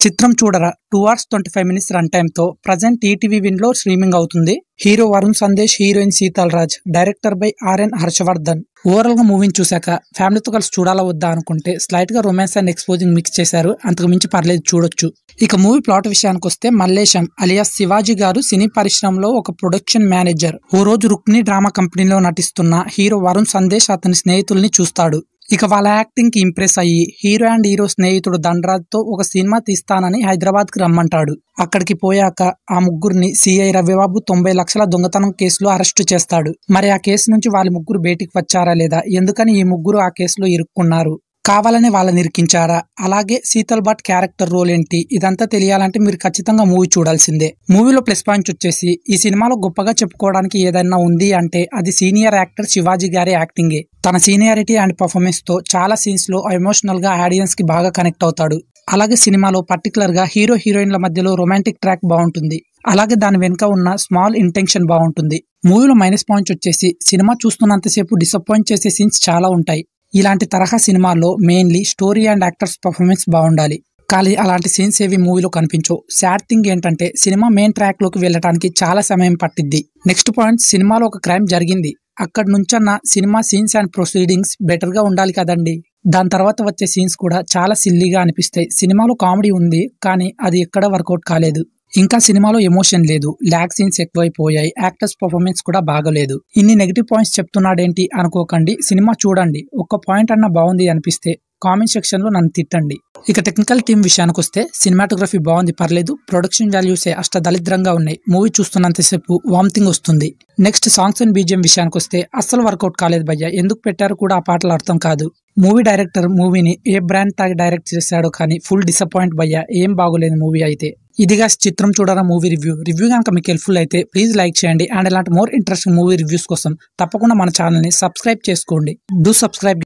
చిత్రం చూడరా 2 hours 25 minutes run time తో ప్రజెంట్ ఈటీవీ విన్ లో స్ట్రీమింగ్ అవుతుంది. Hero Varun Sandesh, heroine Sheetal Raj, director by RN Harshavardhan. Overall గా మూవీని చూశాక ఫ్యామిలీతో కలిసి చూడాలా వద్దా అనుకుంటే స్లైట్ గా రొమాన్స్ అండ్ ఎక్స్పోజింగ్ మిక్స్ చేశారు. అంతకు మించి పర్లేదు, చూడొచ్చు. ఇక మూవీ ప్లాట్ విషయానికి వస్తే మల్లేశం అలియాస్ శివాజీ గారు సినీ పరిశ్రమలో ఒక ప్రొడక్షన్ మేనేజర్. ఓ రోజు రుక్మిణి డ్రామా కంపెనీలో నటిస్తున్న హీరో వరుణ్ సందేశ్ అతని స్నేహితుల్ని చూస్తాడు. ఇక వాళ్ళ యాక్టింగ్ కి ఇంప్రెస్ అయ్యి హీరో స్నేహితుడు ధనరాజ్ తో ఒక సినిమా తీస్తానని హైదరాబాద్ కి రమ్మంటాడు. అక్కడికి పోయాక ఆ ముగ్గురిని సిఐ రవిబాబు 90 లక్షల దొంగతనం కేసులో అరెస్టు చేస్తాడు. మరి ఆ కేసు నుంచి వాళ్ళ ముగ్గురు బయటికి వచ్చారా లేదా, ఎందుకని ఈ ముగ్గురు ఆ కేసులో ఇరుక్కున్నారు, కావాలని వాళ్ళని ఇరికించారా, అలాగే శీతల్ భట్ క్యారెక్టర్ రోల్ ఏంటి, ఇదంతా తెలియాలంటే మీరు ఖచ్చితంగా మూవీ చూడాల్సిందే. మూవీలో ప్లస్ పాయింట్స్ వచ్చేసి ఈ సినిమాలో గొప్పగా చెప్పుకోవడానికి ఏదైనా ఉంది అంటే అది సీనియర్ యాక్టర్ శివాజీ గారి యాక్టింగే. తన సీనియారిటీ అండ్ పర్ఫార్మెన్స్ తో చాలా సీన్స్ లో ఎమోషనల్ గా ఆడియన్స్ కి బాగా కనెక్ట్ అవుతాడు. అలాగే సినిమాలో పర్టికులర్ గా హీరోయిన్ల మధ్యలో రొమాంటిక్ ట్రాక్ బాగుంటుంది. అలాగే దాని వెనుక ఉన్న స్మాల్ ఇంటెన్షన్ బాగుంటుంది. మూవీలో మైనస్ పాయింట్స్ వచ్చేసి సినిమా చూస్తున్నంతసేపు డిసప్పాయింట్ చేసే సీన్స్ చాలా ఉంటాయి. ఇలాంటి తరహా సినిమాల్లో mainly story and actors performance బాగుండాలి. కానీ అలాంటి సీన్స్ ఏవి మూవీలో కనిపించవు. సాడ్ థింగ్ ఏంటంటే సినిమా మెయిన్ ట్రాక్ లోకి వెళ్ళడానికి చాలా సమయం పట్టిద్ది. నెక్స్ట్ పాయింట్, సినిమాలో ఒక క్రైమ్ జరిగింది, అక్కడి నుంచన్న cinema scenes and proceedings better గా ఉండాలి కదండి. దాని తర్వాత వచ్చే సీన్స్ కూడా చాలా సిల్లీగా అనిపిస్తాయి. సినిమాలో కామెడీ ఉంది కానీ అది ఎక్కడ వర్కౌట్ కాలేదు. ఇంకా సినిమాలో ఎమోషన్ లేదు, ల్యాగ్ సీన్స్ ఎక్కువైపోయాయి, యాక్టర్స్ పర్ఫార్మెన్స్ కూడా బాగలేదు. ఇన్ని నెగిటివ్ పాయింట్స్ చెప్తున్నాడేంటి అనుకోకండి, సినిమా చూడండి. ఒక్క పాయింట్ అన్న బాగుంది అనిపిస్తే కామెంట్ సెక్షన్ లో నన్ను తిట్టండి. ఇక టెక్నికల్ టీం విషయానికి వస్తే సినిమాటోగ్రఫీ బాగుంది, పర్లేదు. ప్రొడక్షన్ వాల్యూసే దళిద్రంగా ఉన్నాయి. మూవీ చూస్తున్నంతసేపు వామిటింగ్ వస్తుంది. నెక్స్ట్ సాంగ్స్ అండ్ బీజిఎం విషయానికి వస్తే అస్సలు వర్కౌట్ కాలేదు భయ్య. ఎందుకు పెట్టారు కూడా ఆ పాటలు అర్థం కాదు. మూవీ డైరెక్టర్ మూవీని ఏ బ్రాండ్ తాగి డైరెక్ట్ చేశాడో కానీ ఫుల్ డిసప్పాయింట్ భయ్య, ఏం బాగోలేదు మూవీ అయితే. ఇదిగా చిత్రం చూడరా మూవీ రివ్యూ కనుక మీకు హెల్ప్ఫుల్ అయితే ప్లీజ్ లైక్ చేయండి. అండ్ ఇలాంటి మోర్ ఇంట్రెస్టింగ్ మూవీ రివ్యూస్ కోసం తప్పకుండా మన ఛానల్ ని సబ్స్క్రైబ్ చేసుకోండి. Do subscribe.